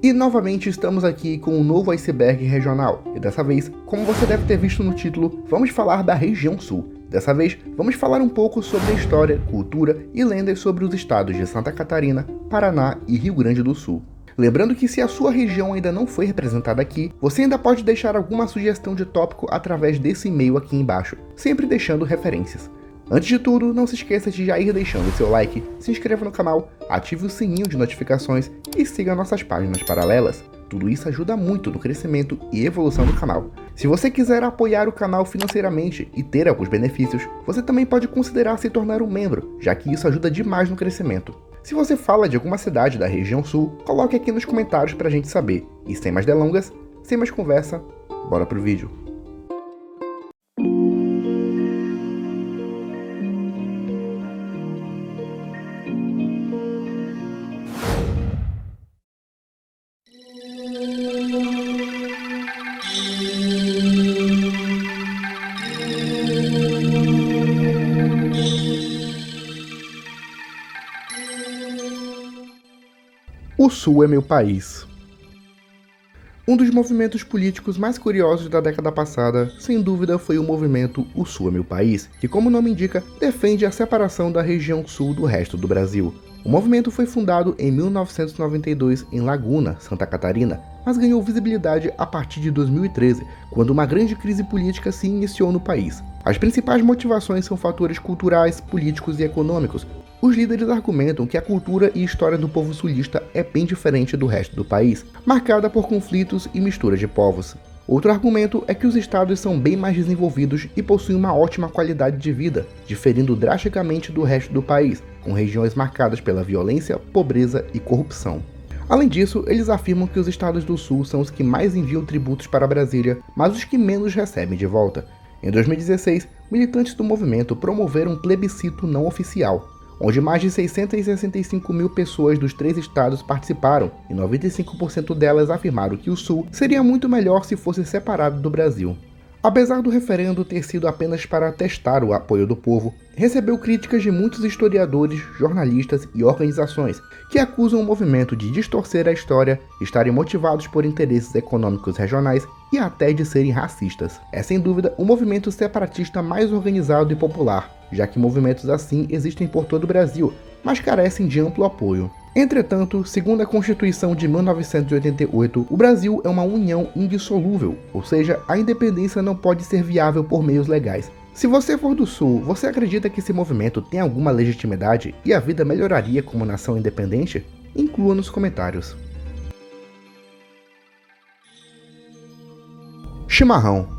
E novamente estamos aqui com um novo iceberg regional, e dessa vez, como você deve ter visto no título, vamos falar da região sul. Dessa vez, vamos falar um pouco sobre a história, cultura e lendas sobre os estados de Santa Catarina, Paraná e Rio Grande do Sul. Lembrando que se a sua região ainda não foi representada aqui, você ainda pode deixar alguma sugestão de tópico através desse e-mail aqui embaixo, sempre deixando referências. Antes de tudo, não se esqueça de já ir deixando seu like, se inscreva no canal, ative o sininho de notificações e siga nossas páginas paralelas. Tudo isso ajuda muito no crescimento e evolução do canal. Se você quiser apoiar o canal financeiramente e ter alguns benefícios, você também pode considerar se tornar um membro, já que isso ajuda demais no crescimento. Se você fala de alguma cidade da região sul, coloque aqui nos comentários pra gente saber. E sem mais delongas, sem mais conversa, bora pro vídeo. O Sul é meu país. Um dos movimentos políticos mais curiosos da década passada, sem dúvida, foi o movimento O Sul é meu país, que, como o nome indica, defende a separação da região sul do resto do Brasil. O movimento foi fundado em 1992 em Laguna, Santa Catarina, mas ganhou visibilidade a partir de 2013, quando uma grande crise política se iniciou no país. As principais motivações são fatores culturais, políticos e econômicos. Os líderes argumentam que a cultura e história do povo sulista é bem diferente do resto do país, marcada por conflitos e misturas de povos. Outro argumento é que os estados são bem mais desenvolvidos e possuem uma ótima qualidade de vida, diferindo drasticamente do resto do país, com regiões marcadas pela violência, pobreza e corrupção. Além disso, eles afirmam que os estados do sul são os que mais enviam tributos para Brasília, mas os que menos recebem de volta. Em 2016, militantes do movimento promoveram um plebiscito não oficial, onde mais de 665 mil pessoas dos 3 estados participaram, e 95% delas afirmaram que o Sul seria muito melhor se fosse separado do Brasil. Apesar do referendo ter sido apenas para testar o apoio do povo, recebeu críticas de muitos historiadores, jornalistas e organizações que acusam o movimento de distorcer a história, estarem motivados por interesses econômicos regionais e até de serem racistas. É sem dúvida o movimento separatista mais organizado e popular, já que movimentos assim existem por todo o Brasil, mas carecem de amplo apoio. Entretanto, segundo a Constituição de 1988, o Brasil é uma união indissolúvel, ou seja, a independência não pode ser viável por meios legais. Se você for do Sul, você acredita que esse movimento tem alguma legitimidade e a vida melhoraria como nação independente? Inclua nos comentários. Chimarrão.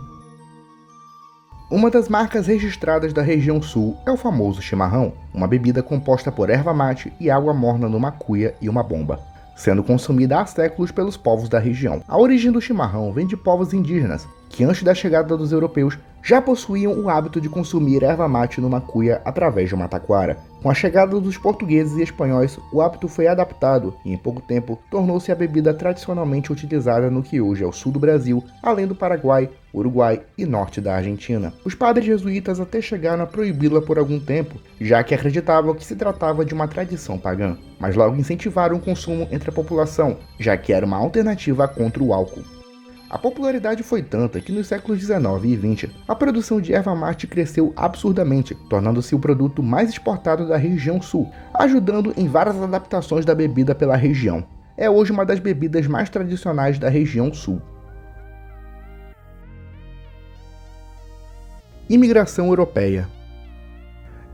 Uma das marcas registradas da região sul é o famoso chimarrão, uma bebida composta por erva mate e água morna numa cuia e uma bomba, sendo consumida há séculos pelos povos da região. A origem do chimarrão vem de povos indígenas, que antes da chegada dos europeus já possuíam o hábito de consumir erva mate numa cuia através de uma taquara. Com a chegada dos portugueses e espanhóis, o hábito foi adaptado e em pouco tempo tornou-se a bebida tradicionalmente utilizada no que hoje é o sul do Brasil, além do Paraguai, Uruguai e norte da Argentina. Os padres jesuítas até chegaram a proibi-la por algum tempo, já que acreditavam que se tratava de uma tradição pagã, mas logo incentivaram o consumo entre a população, já que era uma alternativa contra o álcool. A popularidade foi tanta que nos séculos 19 e 20, a produção de erva mate cresceu absurdamente, tornando-se o produto mais exportado da região sul, ajudando em várias adaptações da bebida pela região. É hoje uma das bebidas mais tradicionais da região sul. Imigração europeia.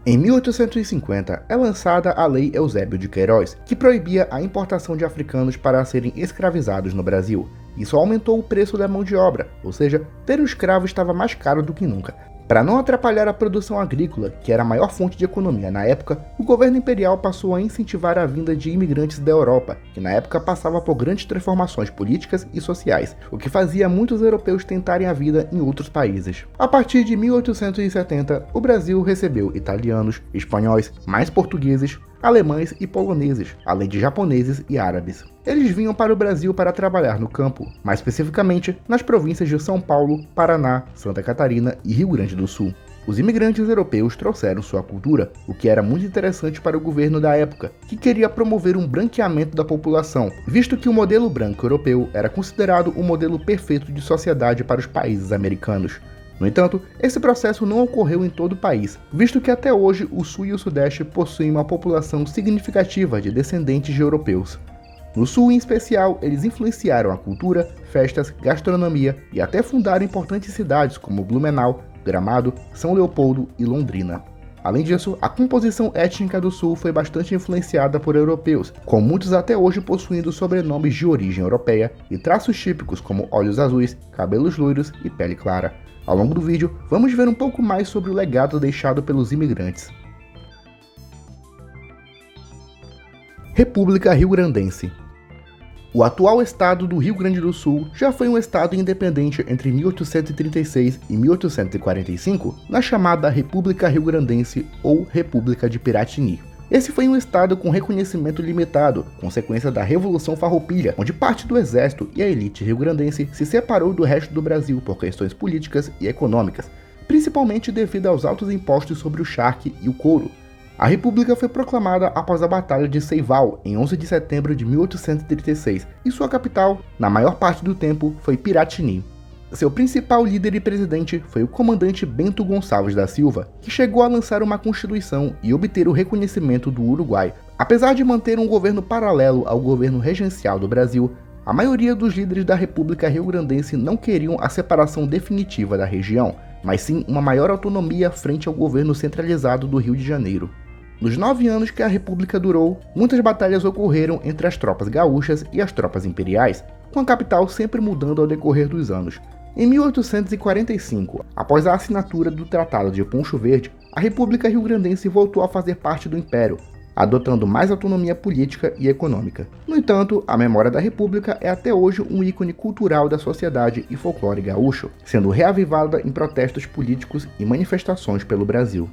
Em 1850 é lançada a Lei Eusébio de Queiroz, que proibia a importação de africanos para serem escravizados no Brasil. Isso aumentou o preço da mão de obra, ou seja, ter um escravo estava mais caro do que nunca. Para não atrapalhar a produção agrícola, que era a maior fonte de economia na época, o governo imperial passou a incentivar a vinda de imigrantes da Europa, que na época passava por grandes transformações políticas e sociais, o que fazia muitos europeus tentarem a vida em outros países. A partir de 1870, o Brasil recebeu italianos, espanhóis, mais portugueses, alemães e poloneses, além de japoneses e árabes. Eles vinham para o Brasil para trabalhar no campo, mais especificamente nas províncias de São Paulo, Paraná, Santa Catarina e Rio Grande do Sul. Os imigrantes europeus trouxeram sua cultura, o que era muito interessante para o governo da época, que queria promover um branqueamento da população, visto que o modelo branco europeu era considerado o modelo perfeito de sociedade para os países americanos. No entanto, esse processo não ocorreu em todo o país, visto que até hoje o Sul e o Sudeste possuem uma população significativa de descendentes de europeus. No Sul, em especial, eles influenciaram a cultura, festas, gastronomia e até fundaram importantes cidades como Blumenau, Gramado, São Leopoldo e Londrina. Além disso, a composição étnica do Sul foi bastante influenciada por europeus, com muitos até hoje possuindo sobrenomes de origem europeia e traços típicos como olhos azuis, cabelos loiros e pele clara. Ao longo do vídeo, vamos ver um pouco mais sobre o legado deixado pelos imigrantes. República Rio-Grandense. O atual estado do Rio Grande do Sul já foi um estado independente entre 1836 e 1845, na chamada República Rio-Grandense ou República de Piratini. Esse foi um estado com reconhecimento limitado, consequência da Revolução Farroupilha, onde parte do exército e a elite rio-grandense se separou do resto do Brasil por questões políticas e econômicas, principalmente devido aos altos impostos sobre o charque e o couro. A República foi proclamada após a Batalha de Seival, em 11 de setembro de 1836, e sua capital, na maior parte do tempo, foi Piratini. Seu principal líder e presidente foi o comandante Bento Gonçalves da Silva, que chegou a lançar uma constituição e obter o reconhecimento do Uruguai. Apesar de manter um governo paralelo ao governo regencial do Brasil, a maioria dos líderes da República Rio-Grandense não queriam a separação definitiva da região, mas sim uma maior autonomia frente ao governo centralizado do Rio de Janeiro. Nos 9 anos que a República durou, muitas batalhas ocorreram entre as tropas gaúchas e as tropas imperiais, com a capital sempre mudando ao decorrer dos anos. Em 1845, após a assinatura do Tratado de Poncho Verde, a República Rio-Grandense voltou a fazer parte do Império, adotando mais autonomia política e econômica. No entanto, a memória da República é até hoje um ícone cultural da sociedade e folclore gaúcho, sendo reavivada em protestos políticos e manifestações pelo Brasil.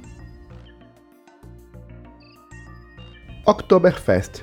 Oktoberfest.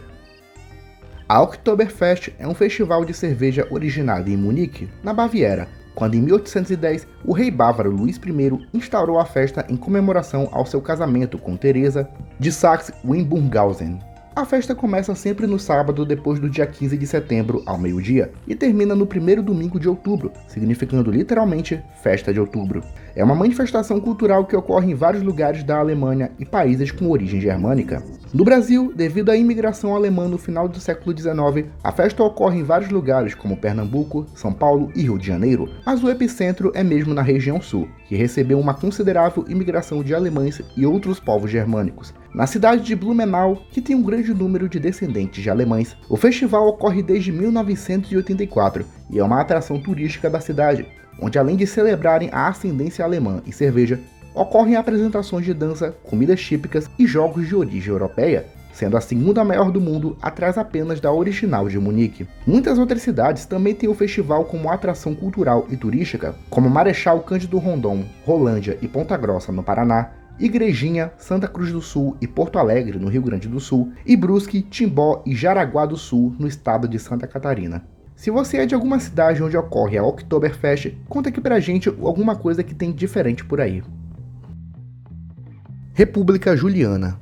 A Oktoberfest é um festival de cerveja originado em Munique, na Baviera, quando em 1810 o rei bávaro Luís I instaurou a festa em comemoração ao seu casamento com Teresa de Saxe-Weimburghausen. A festa começa sempre no sábado depois do dia 15 de setembro ao meio-dia e termina no primeiro domingo de outubro, significando literalmente Festa de Outubro. É uma manifestação cultural que ocorre em vários lugares da Alemanha e países com origem germânica. No Brasil, devido à imigração alemã no final do século XIX, a festa ocorre em vários lugares como Pernambuco, São Paulo e Rio de Janeiro, mas o epicentro é mesmo na região sul, que recebeu uma considerável imigração de alemães e outros povos germânicos. Na cidade de Blumenau, que tem um grande número de descendentes de alemães, o festival ocorre desde 1984 e é uma atração turística da cidade, onde além de celebrarem a ascendência alemã e cerveja, ocorrem apresentações de dança, comidas típicas e jogos de origem europeia, sendo a segunda maior do mundo atrás apenas da original de Munique. Muitas outras cidades também têm o festival como atração cultural e turística, como Marechal Cândido Rondon, Rolândia e Ponta Grossa, no Paraná, Igrejinha, Santa Cruz do Sul e Porto Alegre, no Rio Grande do Sul, e Brusque, Timbó e Jaraguá do Sul, no estado de Santa Catarina. Se você é de alguma cidade onde ocorre a Oktoberfest, conta aqui pra gente alguma coisa que tem diferente por aí. República Juliana.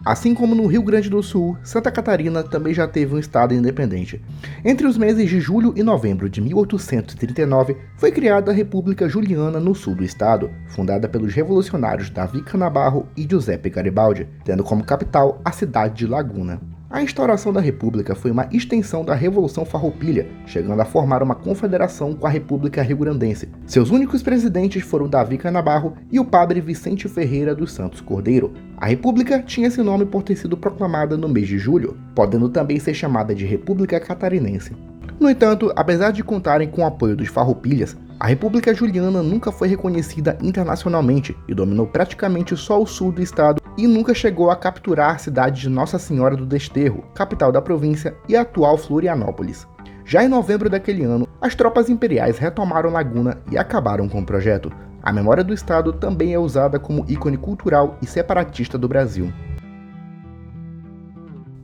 Assim como no Rio Grande do Sul, Santa Catarina também já teve um estado independente. Entre os meses de julho e novembro de 1839, foi criada a República Juliana no sul do estado, fundada pelos revolucionários Davi Canabarro e Giuseppe Garibaldi, tendo como capital a cidade de Laguna. A instauração da República foi uma extensão da Revolução Farroupilha, chegando a formar uma confederação com a República Rio-Grandense. Seus únicos presidentes foram Davi Canabarro e o padre Vicente Ferreira dos Santos Cordeiro. A República tinha esse nome por ter sido proclamada no mês de julho, podendo também ser chamada de República Catarinense. No entanto, apesar de contarem com o apoio dos farroupilhas, a República Juliana nunca foi reconhecida internacionalmente e dominou praticamente só o sul do estado e nunca chegou a capturar a cidade de Nossa Senhora do Desterro, capital da província e atual Florianópolis. Já em novembro daquele ano, as tropas imperiais retomaram Laguna e acabaram com o projeto. A memória do estado também é usada como ícone cultural e separatista do Brasil.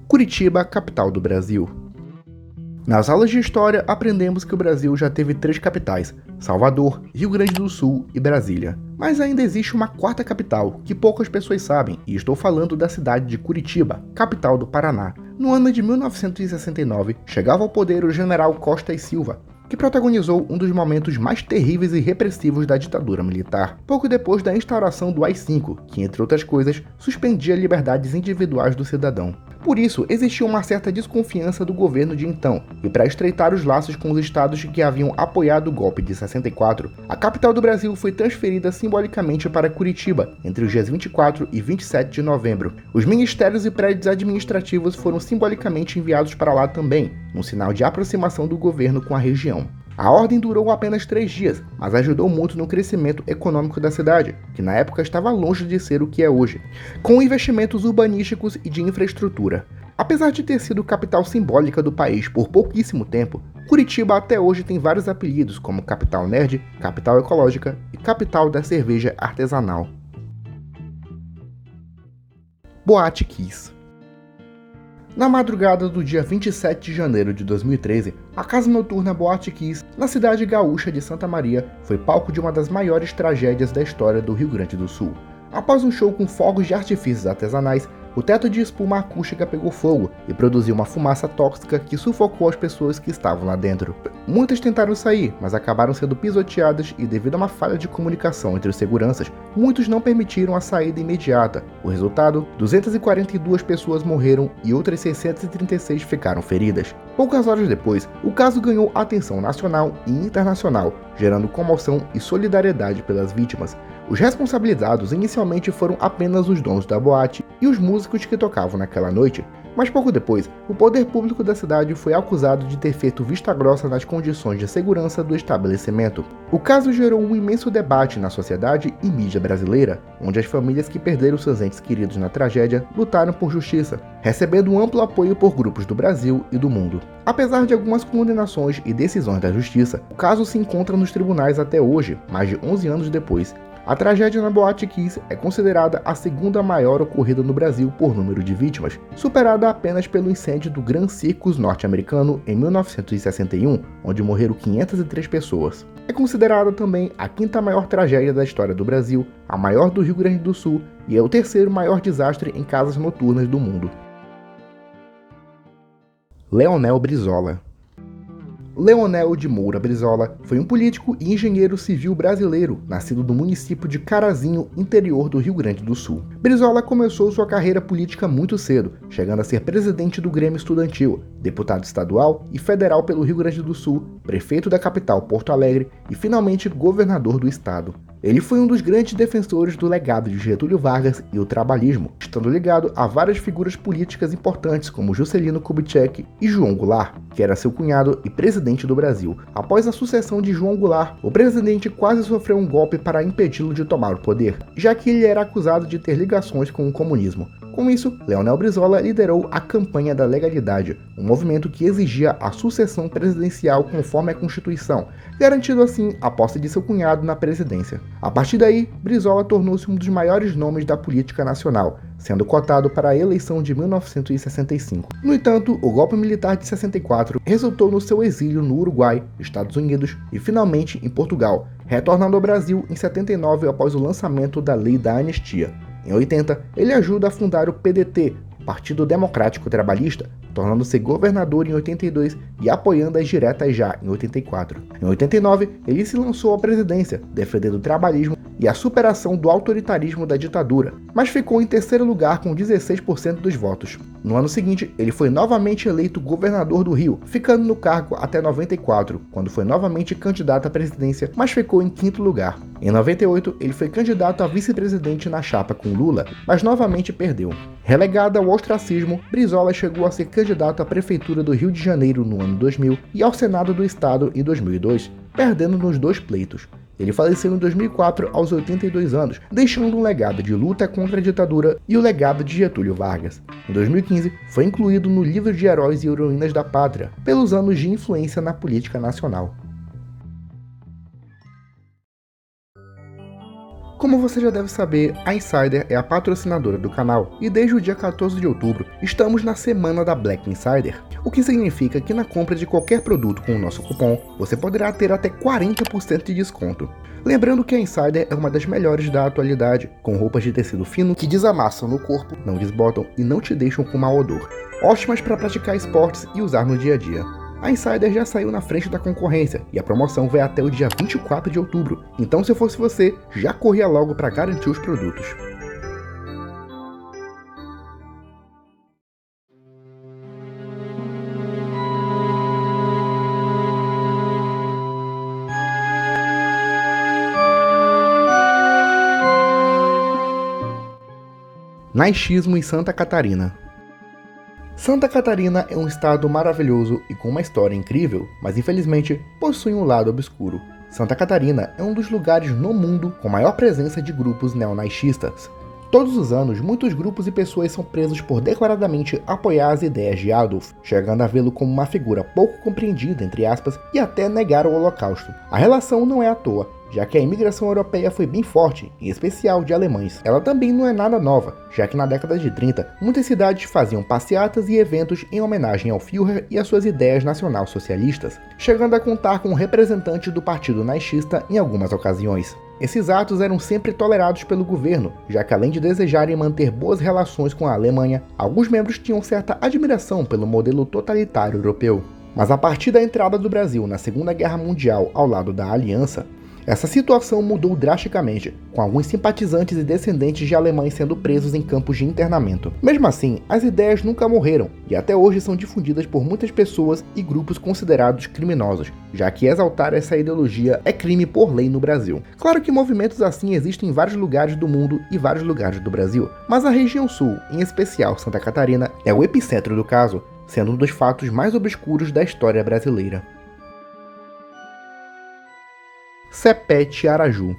Curitiba, capital do Brasil. Nas aulas de história, aprendemos que o Brasil já teve 3 capitais: Salvador, Rio Grande do Sul e Brasília. Mas ainda existe uma 4ª capital, que poucas pessoas sabem, e estou falando da cidade de Curitiba, capital do Paraná. No ano de 1969, chegava ao poder o general Costa e Silva, que protagonizou um dos momentos mais terríveis e repressivos da ditadura militar, pouco depois da instauração do AI-5, que, entre outras coisas, suspendia liberdades individuais do cidadão. Por isso, existia uma certa desconfiança do governo de então, e para estreitar os laços com os estados que haviam apoiado o golpe de 64, a capital do Brasil foi transferida simbolicamente para Curitiba, entre os dias 24 e 27 de novembro. Os ministérios e prédios administrativos foram simbolicamente enviados para lá também, num sinal de aproximação do governo com a região. A ordem durou apenas 3 dias, mas ajudou muito no crescimento econômico da cidade, que na época estava longe de ser o que é hoje, com investimentos urbanísticos e de infraestrutura. Apesar de ter sido capital simbólica do país por pouquíssimo tempo, Curitiba até hoje tem vários apelidos como capital nerd, capital ecológica e capital da cerveja artesanal. Boate Kiss. Na madrugada do dia 27 de janeiro de 2013, a casa noturna Boate Kiss, na cidade gaúcha de Santa Maria, foi palco de uma das maiores tragédias da história do Rio Grande do Sul. Após um show com fogos de artifícios artesanais, o teto de espuma acústica pegou fogo e produziu uma fumaça tóxica que sufocou as pessoas que estavam lá dentro. Muitas tentaram sair, mas acabaram sendo pisoteadas e, devido a uma falha de comunicação entre os seguranças, muitos não permitiram a saída imediata. O resultado, 242 pessoas morreram e outras 636 ficaram feridas. Poucas horas depois, o caso ganhou atenção nacional e internacional, gerando comoção e solidariedade pelas vítimas. Os responsabilizados inicialmente foram apenas os donos da boate e os músicos que tocavam naquela noite, mas pouco depois, o poder público da cidade foi acusado de ter feito vista grossa nas condições de segurança do estabelecimento. O caso gerou um imenso debate na sociedade e mídia brasileira, onde as famílias que perderam seus entes queridos na tragédia lutaram por justiça, recebendo um amplo apoio por grupos do Brasil e do mundo. Apesar de algumas condenações e decisões da justiça, o caso se encontra nos tribunais até hoje, mais de 11 anos depois. A tragédia na Boate Kiss é considerada a 2ª maior ocorrida no Brasil por número de vítimas, superada apenas pelo incêndio do Grand Circus norte-americano em 1961, onde morreram 503 pessoas. É considerada também a 5ª maior tragédia da história do Brasil, a maior do Rio Grande do Sul e é o 3º maior desastre em casas noturnas do mundo. Leonel Brizola. Leonel de Moura Brizola foi um político e engenheiro civil brasileiro, nascido no município de Carazinho, interior do Rio Grande do Sul. Brizola começou sua carreira política muito cedo, chegando a ser presidente do Grêmio Estudantil, deputado estadual e federal pelo Rio Grande do Sul, prefeito da capital Porto Alegre e finalmente governador do estado. Ele foi um dos grandes defensores do legado de Getúlio Vargas e o trabalhismo, estando ligado a várias figuras políticas importantes como Juscelino Kubitschek e João Goulart, que era seu cunhado e presidente do Brasil. Após a sucessão de João Goulart, o presidente quase sofreu um golpe para impedi-lo de tomar o poder, já que ele era acusado de ter ligações com o comunismo. Com isso, Leonel Brizola liderou a Campanha da Legalidade, um movimento que exigia a sucessão presidencial conforme a Constituição, garantindo assim a posse de seu cunhado na presidência. A partir daí, Brizola tornou-se um dos maiores nomes da política nacional, sendo cotado para a eleição de 1965. No entanto, o golpe militar de 64 resultou no seu exílio no Uruguai, Estados Unidos e finalmente em Portugal, retornando ao Brasil em 79 após o lançamento da Lei da Anistia. Em 80, ele ajuda a fundar o PDT, Partido Democrático Trabalhista, tornando-se governador em 82 e apoiando as diretas já em 84. Em 89, ele se lançou à presidência, defendendo o trabalhismo e a superação do autoritarismo da ditadura, mas ficou em terceiro lugar com 16% dos votos. No ano seguinte, ele foi novamente eleito governador do Rio, ficando no cargo até 94, quando foi novamente candidato à presidência, mas ficou em quinto lugar. Em 98, ele foi candidato a vice-presidente na chapa com Lula, mas novamente perdeu. Relegado ao ostracismo, Brizola chegou a ser candidato à prefeitura do Rio de Janeiro no ano 2000 e ao Senado do Estado em 2002, perdendo nos 2 pleitos. Ele faleceu em 2004 aos 82 anos, deixando um legado de luta contra a ditadura e o legado de Getúlio Vargas. Em 2015, foi incluído no livro de Heróis e Heroínas da Pátria, pelos anos de influência na política nacional. Como você já deve saber, a Insider é a patrocinadora do canal e desde o dia 14 de outubro estamos na semana da Black Insider, o que significa que na compra de qualquer produto com o nosso cupom, você poderá ter até 40% de desconto. Lembrando que a Insider é uma das melhores da atualidade, com roupas de tecido fino que desamassam no corpo, não desbotam e não te deixam com mau odor. Ótimas para praticar esportes e usar no dia a dia. A Insider já saiu na frente da concorrência e a promoção vai até o dia 24 de outubro, então se eu fosse você, já corria logo para garantir os produtos. Naichismo em Santa Catarina. Santa Catarina é um estado maravilhoso e com uma história incrível, mas infelizmente possui um lado obscuro. Santa Catarina é um dos lugares no mundo com maior presença de grupos neonazistas. Todos os anos, muitos grupos e pessoas são presos por declaradamente apoiar as ideias de Adolf, chegando a vê-lo como uma figura pouco compreendida, entre aspas, e até negar o Holocausto. A relação não é à toa, já que a imigração europeia foi bem forte, em especial de alemães. Ela também não é nada nova, já que na década de 30, muitas cidades faziam passeatas e eventos em homenagem ao Führer e às suas ideias nacional-socialistas, chegando a contar com representantes do partido nazista em algumas ocasiões. Esses atos eram sempre tolerados pelo governo, já que além de desejarem manter boas relações com a Alemanha, alguns membros tinham certa admiração pelo modelo totalitário europeu. Mas a partir da entrada do Brasil na Segunda Guerra Mundial ao lado da Aliança, essa situação mudou drasticamente, com alguns simpatizantes e descendentes de alemães sendo presos em campos de internamento. Mesmo assim, as ideias nunca morreram e até hoje são difundidas por muitas pessoas e grupos considerados criminosos, já que exaltar essa ideologia é crime por lei no Brasil. Claro que movimentos assim existem em vários lugares do mundo e vários lugares do Brasil, mas a região sul, em especial Santa Catarina, é o epicentro do caso, sendo um dos fatos mais obscuros da história brasileira. Sepete Araju.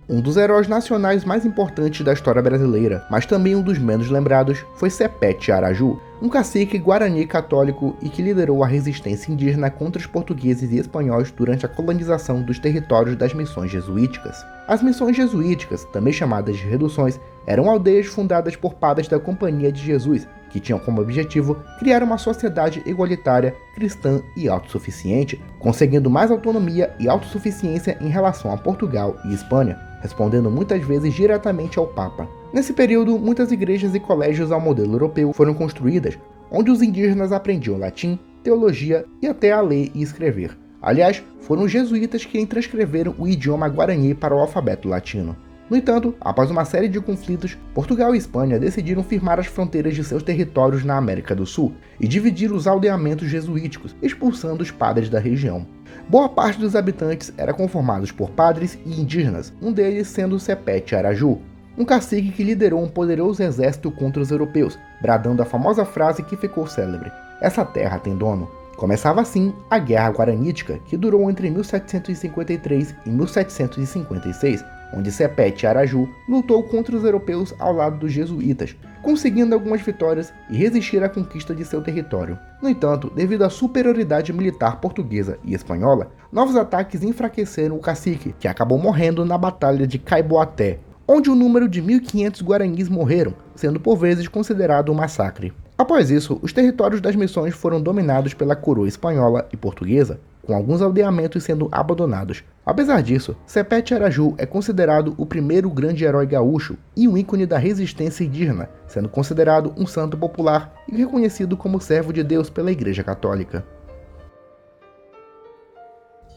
Um dos heróis nacionais mais importantes da história brasileira, mas também um dos menos lembrados, foi Sepete Araju, um cacique guarani católico e que liderou a resistência indígena contra os portugueses e espanhóis durante a colonização dos territórios das missões jesuíticas. As missões jesuíticas, também chamadas de reduções, eram aldeias fundadas por padres da Companhia de Jesus, que tinham como objetivo criar uma sociedade igualitária, cristã e autossuficiente, conseguindo mais autonomia e autossuficiência em relação a Portugal e Espanha, respondendo muitas vezes diretamente ao Papa. Nesse período, muitas igrejas e colégios ao modelo europeu foram construídas, onde os indígenas aprendiam latim, teologia e até a ler e escrever. Aliás, foram os jesuítas quem transcreveram o idioma guarani para o alfabeto latino. No entanto, após uma série de conflitos, Portugal e Espanha decidiram firmar as fronteiras de seus territórios na América do Sul e dividir os aldeamentos jesuíticos, expulsando os padres da região. Boa parte dos habitantes era conformados por padres e indígenas, um deles sendo Sepete Araju, um cacique que liderou um poderoso exército contra os europeus, bradando a famosa frase que ficou célebre: "Essa terra tem dono". Começava assim a Guerra Guaranítica, que durou entre 1753 e 1756, onde Sepete Araju lutou contra os europeus ao lado dos jesuítas, conseguindo algumas vitórias e resistir à conquista de seu território. No entanto, devido à superioridade militar portuguesa e espanhola, novos ataques enfraqueceram o cacique, que acabou morrendo na Batalha de Caiboaté, onde o número de 1.500 guaranis morreram, sendo por vezes considerado um massacre. Após isso, os territórios das missões foram dominados pela coroa espanhola e portuguesa, com alguns aldeamentos sendo abandonados. Apesar disso, Sepete Araju é considerado o primeiro grande herói gaúcho e um ícone da resistência indígena, sendo considerado um santo popular e reconhecido como servo de Deus pela Igreja Católica.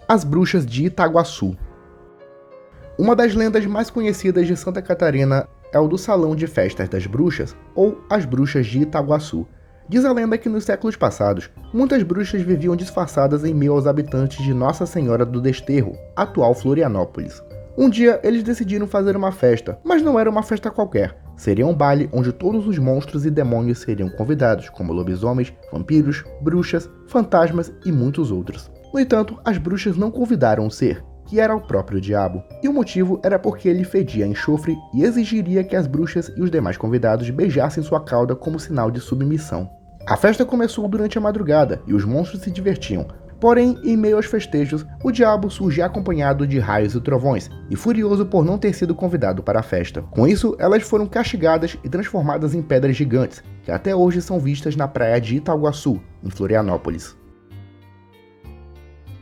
As Bruxas de Itaguaçu. Uma das lendas mais conhecidas de Santa Catarina é o do Salão de Festas das Bruxas, ou as Bruxas de Itaguaçu. Diz a lenda que nos séculos passados, muitas bruxas viviam disfarçadas em meio aos habitantes de Nossa Senhora do Desterro, atual Florianópolis. Um dia, eles decidiram fazer uma festa, mas não era uma festa qualquer. Seria um baile onde todos os monstros e demônios seriam convidados, como lobisomens, vampiros, bruxas, fantasmas e muitos outros. No entanto, as bruxas não convidaram o ser, que era o próprio diabo, e o motivo era porque ele fedia enxofre e exigiria que as bruxas e os demais convidados beijassem sua cauda como sinal de submissão. A festa começou durante a madrugada e os monstros se divertiam, Porém, em meio aos festejos, o diabo surge acompanhado de raios e trovões, e furioso por não ter sido convidado para a festa. Com isso, elas foram castigadas e transformadas em pedras gigantes, que até hoje são vistas na praia de Itaguaçu, em Florianópolis.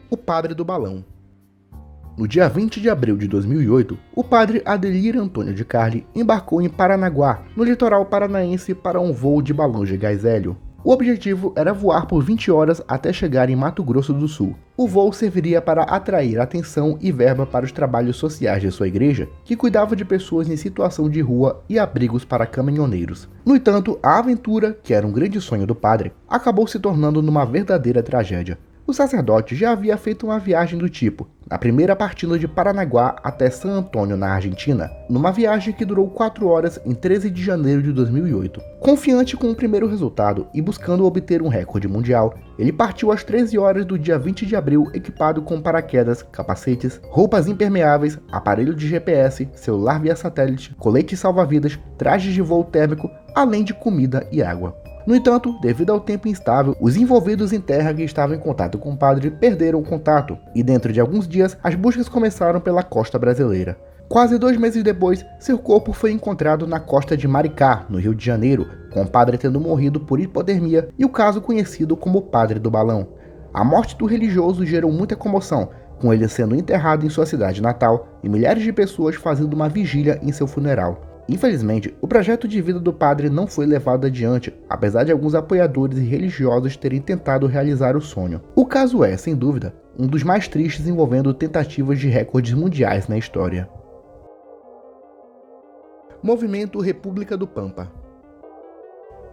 O Padre do Balão. No dia 20 de abril de 2008, o padre Adelir Antônio de Carli embarcou em Paranaguá, no litoral paranaense, para um voo de balão de gás hélio. O objetivo era voar por 20 horas até chegar em Mato Grosso do Sul. O voo serviria para atrair atenção e verba para os trabalhos sociais de sua igreja, que cuidava de pessoas em situação de rua e abrigos para caminhoneiros. No entanto, a aventura, que era um grande sonho do padre, acabou se tornando numa verdadeira tragédia. O sacerdote já havia feito uma viagem do tipo, na primeira partindo de Paranaguá até San Antônio, na Argentina, numa viagem que durou 4 horas em 13 de janeiro de 2008. Confiante com o primeiro resultado e buscando obter um recorde mundial, ele partiu às 13 horas do dia 20 de abril equipado com paraquedas, capacetes, roupas impermeáveis, aparelho de GPS, celular via satélite, colete salva-vidas, trajes de voo térmico, além de comida e água. No entanto, devido ao tempo instável, os envolvidos em terra que estavam em contato com o padre perderam o contato, e dentro de alguns dias, as buscas começaram pela costa brasileira. Quase 2 meses depois, seu corpo foi encontrado na costa de Maricá, no Rio de Janeiro, com o padre tendo morrido por hipotermia e o caso conhecido como Padre do Balão. A morte do religioso gerou muita comoção, com ele sendo enterrado em sua cidade natal e milhares de pessoas fazendo uma vigília em seu funeral. Infelizmente, o projeto de vida do padre não foi levado adiante, apesar de alguns apoiadores e religiosos terem tentado realizar o sonho. O caso é, sem dúvida, um dos mais tristes envolvendo tentativas de recordes mundiais na história. Movimento República do Pampa.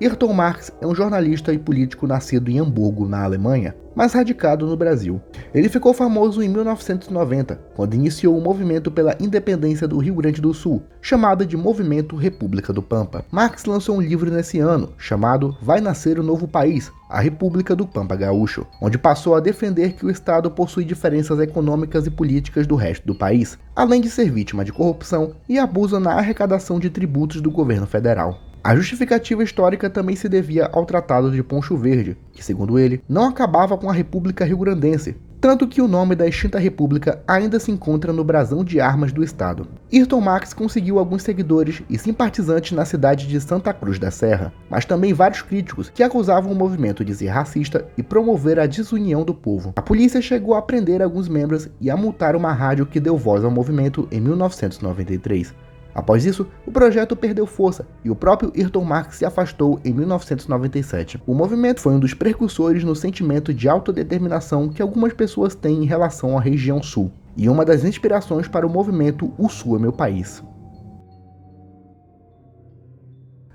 Ayrton Marx é um jornalista e político nascido em Hamburgo, na Alemanha, mas radicado no Brasil. Ele ficou famoso em 1990, quando iniciou um movimento pela independência do Rio Grande do Sul, chamado de Movimento República do Pampa. Marx lançou um livro nesse ano, chamado Vai Nascer o Novo País, a República do Pampa Gaúcho, onde passou a defender que o Estado possui diferenças econômicas e políticas do resto do país, além de ser vítima de corrupção e abuso na arrecadação de tributos do governo federal. A justificativa histórica também se devia ao Tratado de Poncho Verde, que, segundo ele, não acabava com a República Rio-Grandense, tanto que o nome da extinta república ainda se encontra no brasão de armas do Estado. Ayrton Marx conseguiu alguns seguidores e simpatizantes na cidade de Santa Cruz da Serra, mas também vários críticos que acusavam o movimento de ser racista e promover a desunião do povo. A polícia chegou a prender alguns membros e a multar uma rádio que deu voz ao movimento em 1993. Após isso, o projeto perdeu força e o próprio Ayrton Marx se afastou em 1997. O movimento foi um dos precursores no sentimento de autodeterminação que algumas pessoas têm em relação à região sul, e uma das inspirações para o movimento O Sul é Meu País.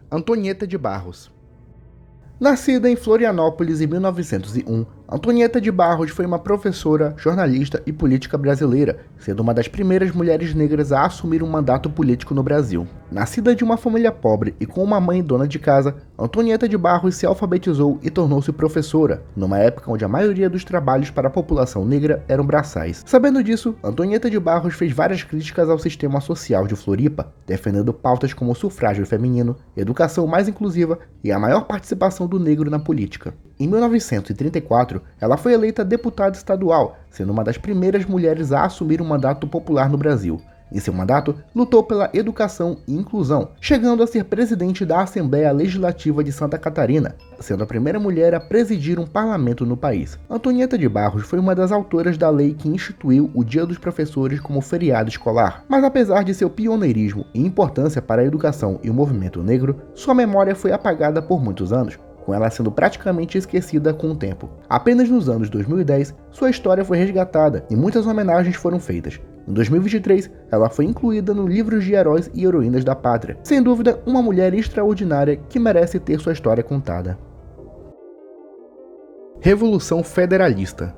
Antonieta de Barros. Nascida em Florianópolis em 1901, Antonieta de Barros foi uma professora, jornalista e política brasileira, sendo uma das primeiras mulheres negras a assumir um mandato político no Brasil. Nascida de uma família pobre e com uma mãe dona de casa, Antonieta de Barros se alfabetizou e tornou-se professora, numa época onde a maioria dos trabalhos para a população negra eram braçais. Sabendo disso, Antonieta de Barros fez várias críticas ao sistema social de Floripa, defendendo pautas como sufrágio feminino, educação mais inclusiva e a maior participação do negro na política. Em 1934, ela foi eleita deputada estadual, sendo uma das primeiras mulheres a assumir um mandato popular no Brasil. Em seu mandato, lutou pela educação e inclusão, chegando a ser presidente da Assembleia Legislativa de Santa Catarina, sendo a primeira mulher a presidir um parlamento no país. Antonieta de Barros foi uma das autoras da lei que instituiu o Dia dos Professores como feriado escolar. Mas apesar de seu pioneirismo e importância para a educação e o movimento negro, sua memória foi apagada por muitos anos, com ela sendo praticamente esquecida com o tempo. Apenas nos anos 2010, sua história foi resgatada e muitas homenagens foram feitas. Em 2023, ela foi incluída no livro de heróis e heroínas da pátria. Sem dúvida, uma mulher extraordinária que merece ter sua história contada. Revolução Federalista.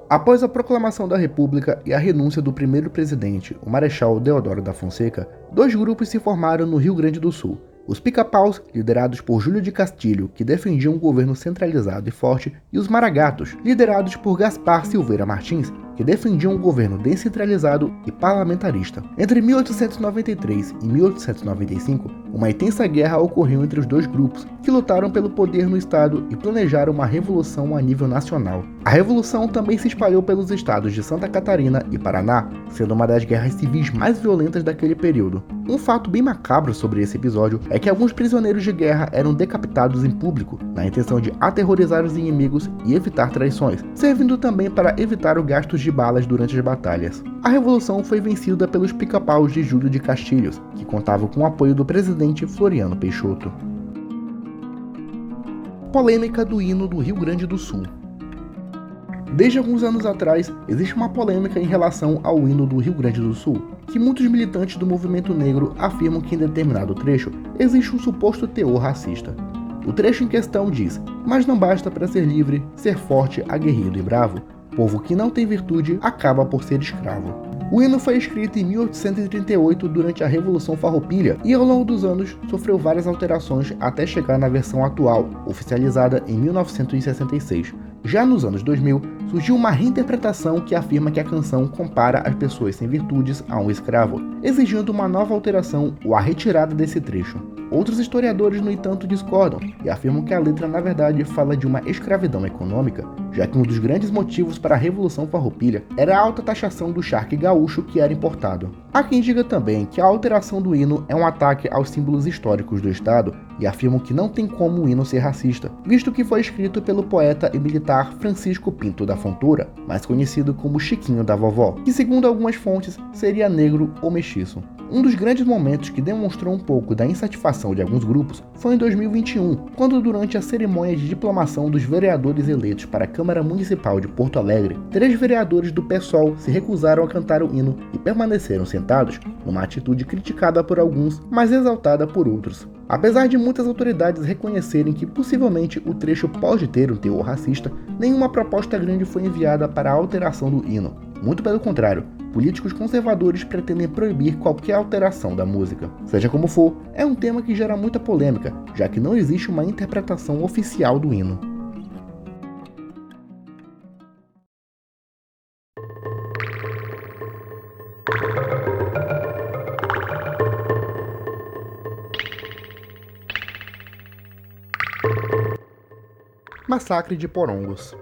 Após a proclamação da República e a renúncia do primeiro presidente, o Marechal Deodoro da Fonseca, 2 grupos se formaram no Rio Grande do Sul. Os Pica-Paus, liderados por Júlio de Castilho, que defendiam um governo centralizado e forte, e os Maragatos, liderados por Gaspar Silveira Martins, que defendiam um governo descentralizado e parlamentarista. Entre 1893 e 1895, uma intensa guerra ocorreu entre os dois grupos, que lutaram pelo poder no estado e planejaram uma revolução a nível nacional. A revolução também se espalhou pelos estados de Santa Catarina e Paraná, sendo uma das guerras civis mais violentas daquele período. Um fato bem macabro sobre esse episódio é que alguns prisioneiros de guerra eram decapitados em público, na intenção de aterrorizar os inimigos e evitar traições, servindo também para evitar o gasto de balas durante as batalhas. A revolução foi vencida pelos pica-paus de Júlio de Castilhos, que contavam com o apoio do presidente Floriano Peixoto. Polêmica do hino do Rio Grande do Sul. Desde alguns anos atrás, existe uma polêmica em relação ao hino do Rio Grande do Sul, que muitos militantes do movimento negro afirmam que em determinado trecho existe um suposto teor racista. O trecho em questão diz: "Mas não basta para ser livre, ser forte, aguerrido e bravo. Povo que não tem virtude acaba por ser escravo." O hino foi escrito em 1838 durante a Revolução Farroupilha e ao longo dos anos sofreu várias alterações até chegar na versão atual, oficializada em 1966. Já nos anos 2000, surgiu uma reinterpretação que afirma que a canção compara as pessoas sem virtudes a um escravo, exigindo uma nova alteração ou a retirada desse trecho. Outros historiadores, no entanto, discordam e afirmam que a letra na verdade fala de uma escravidão econômica, já que um dos grandes motivos para a Revolução Farroupilha era a alta taxação do charque gaúcho que era importado. Há quem diga também que a alteração do hino é um ataque aos símbolos históricos do estado e afirmam que não tem como o hino ser racista, visto que foi escrito pelo poeta e militar Francisco Pinto da Fontoura, mais conhecido como Chiquinho da Vovó, que segundo algumas fontes seria negro ou mestiço. Um dos grandes momentos que demonstrou um pouco da insatisfação de alguns grupos foi em 2021, quando durante a cerimônia de diplomação dos vereadores eleitos para a Câmara Municipal de Porto Alegre, 3 vereadores do PSOL se recusaram a cantar o hino e permaneceram sentados, numa atitude criticada por alguns, mas exaltada por outros. Apesar de muitas autoridades reconhecerem que possivelmente o trecho pode ter um teor racista, nenhuma proposta grande foi enviada para a alteração do hino. Muito pelo contrário, políticos conservadores pretendem proibir qualquer alteração da música. Seja como for, é um tema que gera muita polêmica, já que não existe uma interpretação oficial do hino. Massacre de Porongos.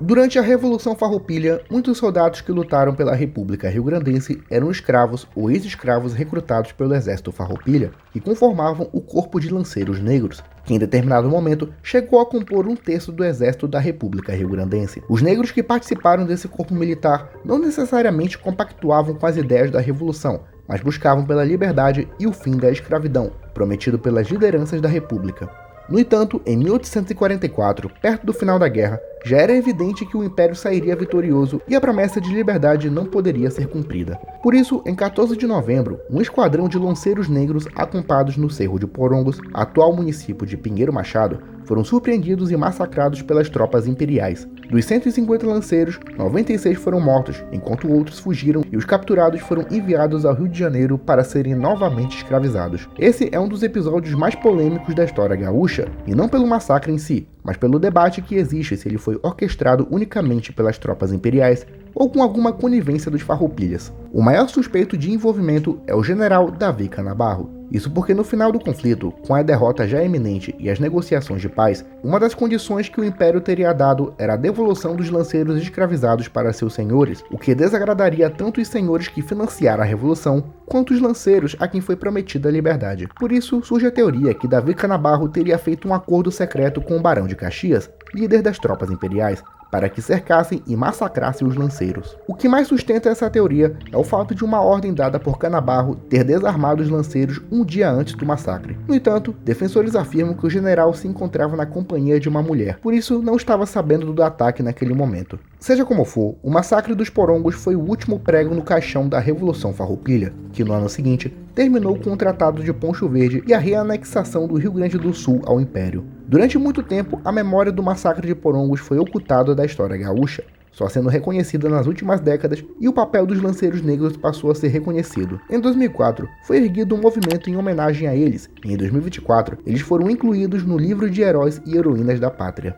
Durante a Revolução Farroupilha, muitos soldados que lutaram pela República Rio-Grandense eram escravos ou ex-escravos recrutados pelo exército Farroupilha e conformavam o Corpo de Lanceiros Negros, que em determinado momento chegou a compor 1/3 do exército da República Rio-Grandense. Os negros que participaram desse corpo militar não necessariamente compactuavam com as ideias da Revolução, mas buscavam pela liberdade e o fim da escravidão, prometido pelas lideranças da República. No entanto, em 1844, perto do final da guerra, já era evidente que o Império sairia vitorioso e a promessa de liberdade não poderia ser cumprida. Por isso, em 14 de novembro, um esquadrão de lanceiros negros acampados no Cerro de Porongos, atual município de Pinheiro Machado, foram surpreendidos e massacrados pelas tropas imperiais. Dos 150 lanceiros, 96 foram mortos, enquanto outros fugiram e os capturados foram enviados ao Rio de Janeiro para serem novamente escravizados. Esse é um dos episódios mais polêmicos da história gaúcha, e não pelo massacre em si, mas pelo debate que existe se ele foi orquestrado unicamente pelas tropas imperiais ou com alguma conivência dos farroupilhas. O maior suspeito de envolvimento é o general Davi Canabarro. Isso porque no final do conflito, com a derrota já iminente e as negociações de paz, uma das condições que o Império teria dado era a devolução dos lanceiros escravizados para seus senhores, o que desagradaria tanto os senhores que financiaram a Revolução, quanto os lanceiros a quem foi prometida a liberdade. Por isso, surge a teoria que Davi Canabarro teria feito um acordo secreto com o Barão de Caxias, líder das tropas imperiais, para que cercassem e massacrassem os lanceiros. O que mais sustenta essa teoria é o fato de uma ordem dada por Canabarro ter desarmado os lanceiros um dia antes do massacre. No entanto, defensores afirmam que o general se encontrava na companhia de uma mulher, por isso não estava sabendo do ataque naquele momento. Seja como for, o massacre dos Porongos foi o último prego no caixão da Revolução Farroupilha, que no ano seguinte terminou com o Tratado de Poncho Verde e a reanexação do Rio Grande do Sul ao Império. Durante muito tempo, a memória do massacre de Porongos foi ocultada da história gaúcha, só sendo reconhecida nas últimas décadas, e o papel dos lanceiros negros passou a ser reconhecido. Em 2004, foi erguido um movimento em homenagem a eles, e em 2024, eles foram incluídos no livro de heróis e heroínas da pátria.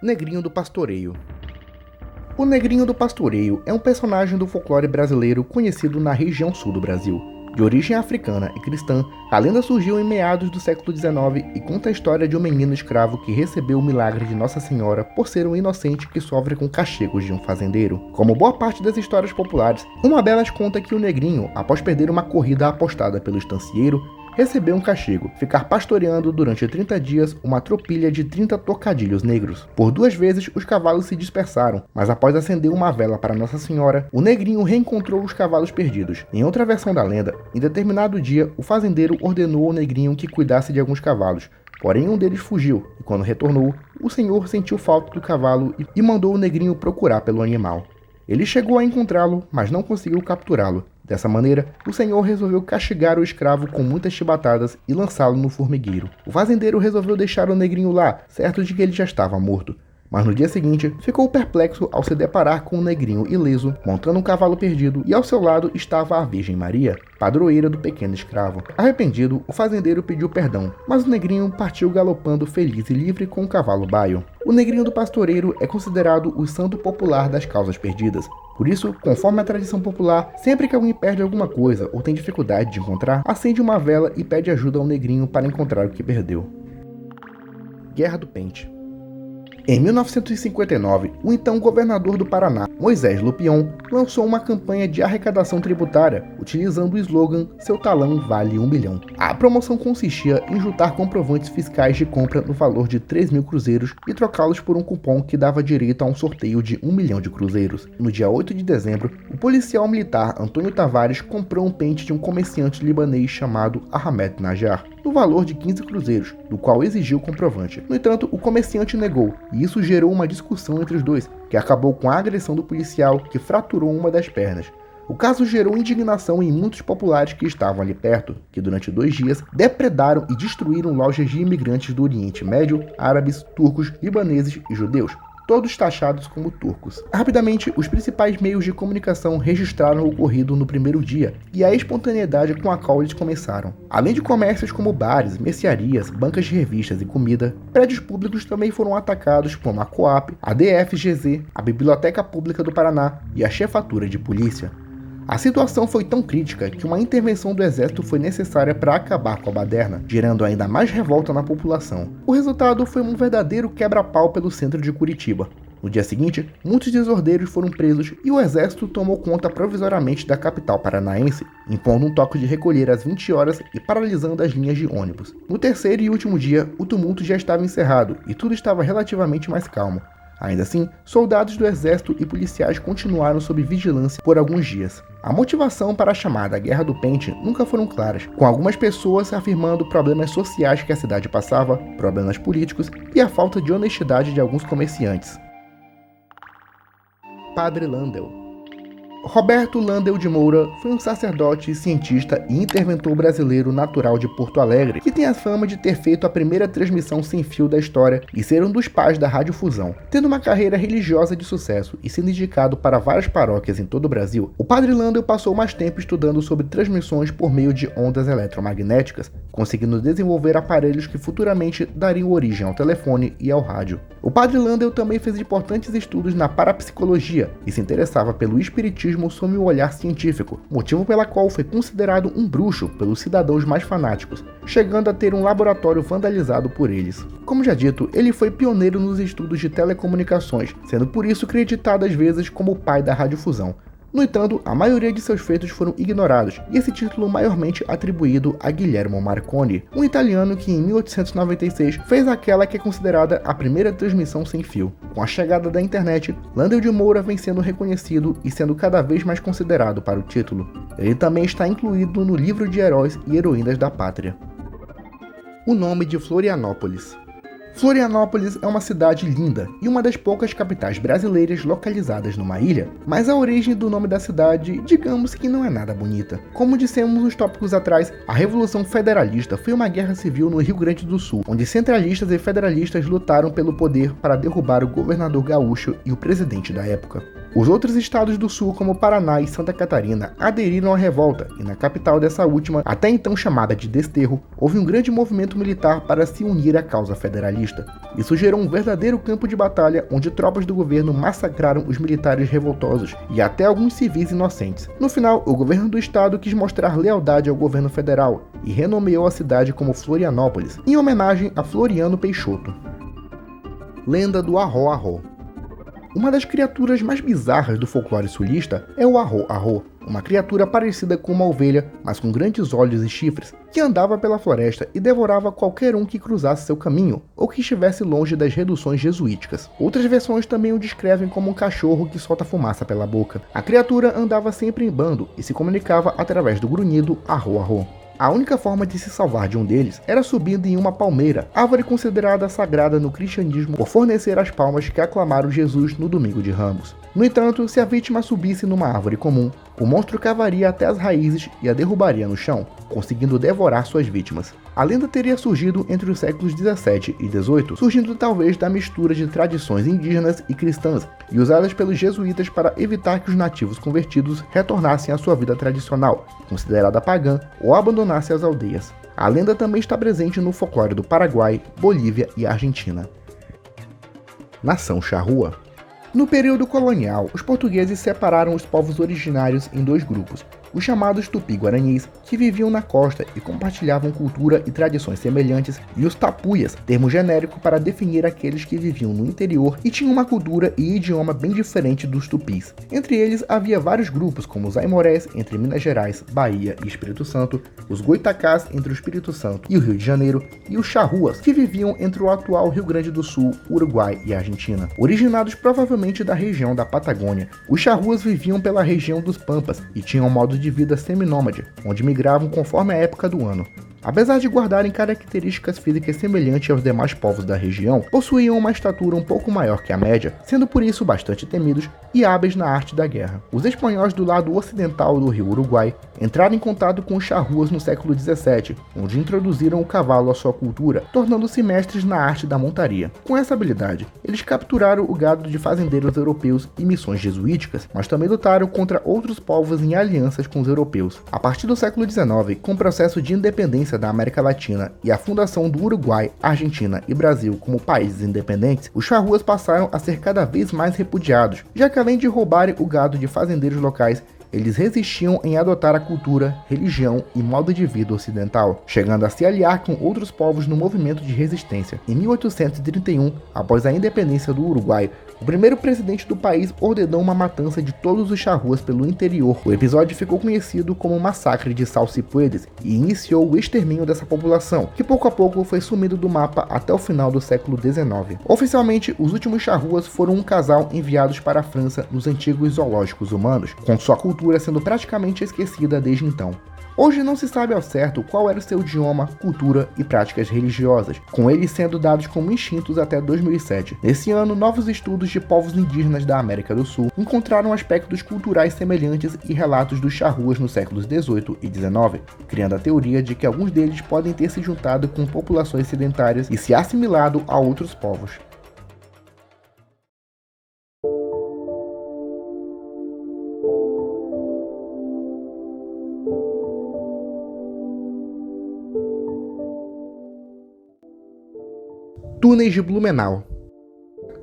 Negrinho do Pastoreio. O Negrinho do Pastoreio é um personagem do folclore brasileiro conhecido na região sul do Brasil. De origem africana e cristã, a lenda surgiu em meados do século XIX e conta a história de um menino escravo que recebeu o milagre de Nossa Senhora por ser um inocente que sofre com cachegos de um fazendeiro. Como boa parte das histórias populares, uma delas conta que o Negrinho, após perder uma corrida apostada pelo estancieiro, recebeu um castigo, ficar pastoreando durante 30 dias uma tropilha de 30 tocadilhos negros. Por 2 vezes os cavalos se dispersaram, mas após acender uma vela para Nossa Senhora, o Negrinho reencontrou os cavalos perdidos. Em outra versão da lenda, em determinado dia, o fazendeiro ordenou ao Negrinho que cuidasse de alguns cavalos, porém um deles fugiu, e quando retornou, o senhor sentiu falta do cavalo e mandou o Negrinho procurar pelo animal. Ele chegou a encontrá-lo, mas não conseguiu capturá-lo. Dessa maneira, o senhor resolveu castigar o escravo com muitas chibatadas e lançá-lo no formigueiro. O fazendeiro resolveu deixar o Negrinho lá, certo de que ele já estava morto. Mas no dia seguinte, ficou perplexo ao se deparar com o Negrinho ileso, montando um cavalo perdido, e ao seu lado estava a Virgem Maria, padroeira do pequeno escravo. Arrependido, o fazendeiro pediu perdão, mas o Negrinho partiu galopando feliz e livre com o cavalo baio. O Negrinho do Pastoreiro é considerado o santo popular das causas perdidas. Por isso, conforme a tradição popular, sempre que alguém perde alguma coisa ou tem dificuldade de encontrar, acende uma vela e pede ajuda ao Negrinho para encontrar o que perdeu. Guerra do Pente. Em 1959, o então governador do Paraná, Moisés Lupion, lançou uma campanha de arrecadação tributária, utilizando o slogan "Seu talão vale 1 milhão". A promoção consistia em juntar comprovantes fiscais de compra no valor de 3.000 cruzeiros e trocá-los por um cupom que dava direito a um sorteio de 1 milhão de cruzeiros. No dia 8 de dezembro, o policial militar Antônio Tavares comprou um pente de um comerciante libanês chamado Ahmed Najjar, no valor de 15 cruzeiros, do qual exigiu o comprovante. No entanto, o comerciante negou, e isso gerou uma discussão entre os dois, que acabou com a agressão do policial, que fraturou uma das pernas. O caso gerou indignação em muitos populares que estavam ali perto, que durante 2 dias depredaram e destruíram lojas de imigrantes do Oriente Médio, árabes, turcos, libaneses e judeus, todos taxados como turcos. Rapidamente, os principais meios de comunicação registraram o ocorrido no primeiro dia e a espontaneidade com a qual eles começaram. Além de comércios como bares, mercearias, bancas de revistas e comida, prédios públicos também foram atacados, como a Coap, a DFGZ, a Biblioteca Pública do Paraná e a Chefatura de Polícia. A situação foi tão crítica que uma intervenção do exército foi necessária para acabar com a baderna, gerando ainda mais revolta na população. O resultado foi um verdadeiro quebra-pau pelo centro de Curitiba. No dia seguinte, muitos desordeiros foram presos e o exército tomou conta provisoriamente da capital paranaense, impondo um toque de recolher às 20 horas e paralisando as linhas de ônibus. No terceiro e último dia, o tumulto já estava encerrado e tudo estava relativamente mais calmo. Ainda assim, soldados do exército e policiais continuaram sob vigilância por alguns dias. A motivação para a chamada Guerra do Pente nunca foram claras, com algumas pessoas afirmando problemas sociais que a cidade passava, problemas políticos e a falta de honestidade de alguns comerciantes. Padre Landel. Roberto Landel de Moura foi um sacerdote, cientista e interventor brasileiro natural de Porto Alegre, que tem a fama de ter feito a primeira transmissão sem fio da história e ser um dos pais da radiodifusão. Tendo uma carreira religiosa de sucesso e sendo indicado para várias paróquias em todo o Brasil, o Padre Landel passou mais tempo estudando sobre transmissões por meio de ondas eletromagnéticas, conseguindo desenvolver aparelhos que futuramente dariam origem ao telefone e ao rádio. O Padre Landel também fez importantes estudos na parapsicologia e se interessava pelo espiritismo sob o olhar científico, motivo pela qual foi considerado um bruxo pelos cidadãos mais fanáticos, chegando a ter um laboratório vandalizado por eles. Como já dito, ele foi pioneiro nos estudos de telecomunicações, sendo por isso creditado às vezes como o pai da radiodifusão. No entanto, a maioria de seus feitos foram ignorados, e esse título maiormente atribuído a Guillermo Marconi, um italiano que em 1896 fez aquela que é considerada a primeira transmissão sem fio. Com a chegada da internet, Landel de Moura vem sendo reconhecido e sendo cada vez mais considerado para o título. Ele também está incluído no livro de heróis e heroínas da pátria. O nome de Florianópolis. Florianópolis é uma cidade linda e uma das poucas capitais brasileiras localizadas numa ilha, mas a origem do nome da cidade, digamos que não é nada bonita. Como dissemos uns tópicos atrás, a Revolução Federalista foi uma guerra civil no Rio Grande do Sul, onde centralistas e federalistas lutaram pelo poder para derrubar o governador gaúcho e o presidente da época. Os outros estados do sul, como Paraná e Santa Catarina, aderiram à revolta, e na capital dessa última, até então chamada de Desterro, houve um grande movimento militar para se unir à causa federalista. Isso gerou um verdadeiro campo de batalha onde tropas do governo massacraram os militares revoltosos e até alguns civis inocentes. No final, o governo do estado quis mostrar lealdade ao governo federal e renomeou a cidade como Florianópolis, em homenagem a Floriano Peixoto. Lenda do Arro-Arro. Uma das criaturas mais bizarras do folclore sulista é o Arro-Arro, uma criatura parecida com uma ovelha, mas com grandes olhos e chifres, que andava pela floresta e devorava qualquer um que cruzasse seu caminho, ou que estivesse longe das reduções jesuíticas. Outras versões também o descrevem como um cachorro que solta fumaça pela boca. A criatura andava sempre em bando e se comunicava através do grunhido Arro-Arro. A única forma de se salvar de um deles era subindo em uma palmeira, árvore considerada sagrada no cristianismo por fornecer as palmas que aclamaram Jesus no Domingo de Ramos. No entanto, se a vítima subisse numa árvore comum, o monstro cavaria até as raízes e a derrubaria no chão, conseguindo devorar suas vítimas. A lenda teria surgido entre os séculos 17 e 18, surgindo talvez da mistura de tradições indígenas e cristãs, e usadas pelos jesuítas para evitar que os nativos convertidos retornassem à sua vida tradicional, considerada pagã, ou abandonassem as aldeias. A lenda também está presente no folclore do Paraguai, Bolívia e Argentina. Nação Charrua. No período colonial, os portugueses separaram os povos originários em dois grupos, os chamados tupi-guaranis, que viviam na costa e compartilhavam cultura e tradições semelhantes, e os tapuias, termo genérico para definir aqueles que viviam no interior e tinham uma cultura e idioma bem diferente dos tupis. Entre eles havia vários grupos, como os aimorés, entre Minas Gerais, Bahia e Espírito Santo, os goitacás, entre o Espírito Santo e o Rio de Janeiro, e os charruas, que viviam entre o atual Rio Grande do Sul, Uruguai e Argentina. Originados provavelmente da região da Patagônia, os charruas viviam pela região dos Pampas e tinham um modo de vida seminômade, onde migravam conforme a época do ano. Apesar de guardarem características físicas semelhantes aos demais povos da região, possuíam uma estatura um pouco maior que a média, sendo por isso bastante temidos e hábeis na arte da guerra. Os espanhóis do lado ocidental do rio Uruguai entraram em contato com os charruas no século XVII, onde introduziram o cavalo à sua cultura, tornando-se mestres na arte da montaria. Com essa habilidade, eles capturaram o gado de fazendeiros europeus e missões jesuíticas, mas também lutaram contra outros povos em alianças com os europeus. A partir do século XIX, com o processo de independência da América Latina e a fundação do Uruguai, Argentina e Brasil como países independentes, os charruas passaram a ser cada vez mais repudiados, já que além de roubarem o gado de fazendeiros locais, eles resistiam em adotar a cultura, religião e modo de vida ocidental, chegando a se aliar com outros povos no movimento de resistência. Em 1831, após a independência do Uruguai, o primeiro presidente do país ordenou uma matança de todos os charruas pelo interior. O episódio ficou conhecido como Massacre de Salsipuedes e iniciou o extermínio dessa população, que pouco a pouco foi sumido do mapa até o final do século XIX. Oficialmente, os últimos charruas foram um casal enviados para a França nos antigos zoológicos humanos, com sua cultura sendo praticamente esquecida desde então. Hoje não se sabe ao certo qual era o seu idioma, cultura e práticas religiosas, com eles sendo dados como extintos até 2007. Nesse ano, novos estudos de povos indígenas da América do Sul encontraram aspectos culturais semelhantes e relatos dos charruas nos séculos 18 e 19, criando a teoria de que alguns deles podem ter se juntado com populações sedentárias e se assimilado a outros povos. Túneis de Blumenau.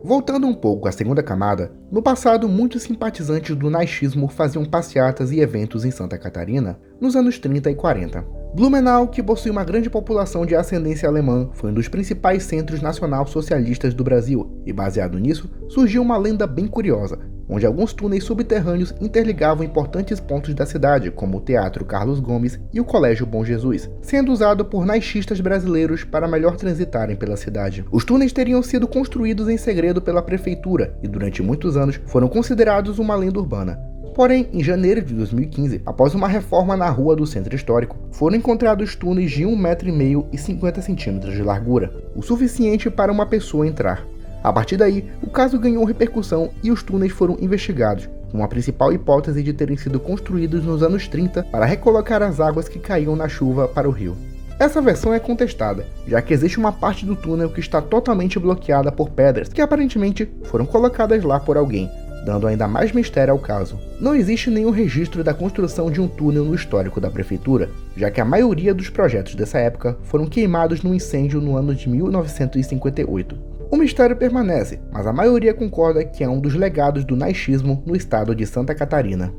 Voltando um pouco à segunda camada, no passado muitos simpatizantes do nazismo faziam passeatas e eventos em Santa Catarina nos anos 30 e 40. Blumenau, que possui uma grande população de ascendência alemã, foi um dos principais centros nacional-socialistas do Brasil, e baseado nisso, surgiu uma lenda bem curiosa, onde alguns túneis subterrâneos interligavam importantes pontos da cidade, como o Teatro Carlos Gomes e o Colégio Bom Jesus, sendo usado por nazistas brasileiros para melhor transitarem pela cidade. Os túneis teriam sido construídos em segredo pela prefeitura e durante muitos anos foram considerados uma lenda urbana. Porém, em janeiro de 2015, após uma reforma na rua do Centro Histórico, foram encontrados túneis de 1,5 metro e 50 centímetros de largura, o suficiente para uma pessoa entrar. A partir daí, o caso ganhou repercussão e os túneis foram investigados, com a principal hipótese de terem sido construídos nos anos 30 para recolocar as águas que caíam na chuva para o rio. Essa versão é contestada, já que existe uma parte do túnel que está totalmente bloqueada por pedras que aparentemente foram colocadas lá por alguém, dando ainda mais mistério ao caso. Não existe nenhum registro da construção de um túnel no histórico da prefeitura, já que a maioria dos projetos dessa época foram queimados num incêndio no ano de 1958. O mistério permanece, mas a maioria concorda que é um dos legados do naixismo no estado de Santa Catarina.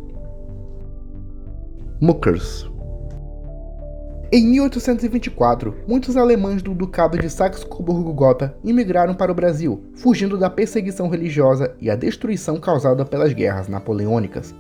Muckers. Em 1824, muitos alemães do Ducado de Saxe-Coburgo-Gotha imigraram para o Brasil, fugindo da perseguição religiosa e a destruição causada pelas guerras napoleônicas.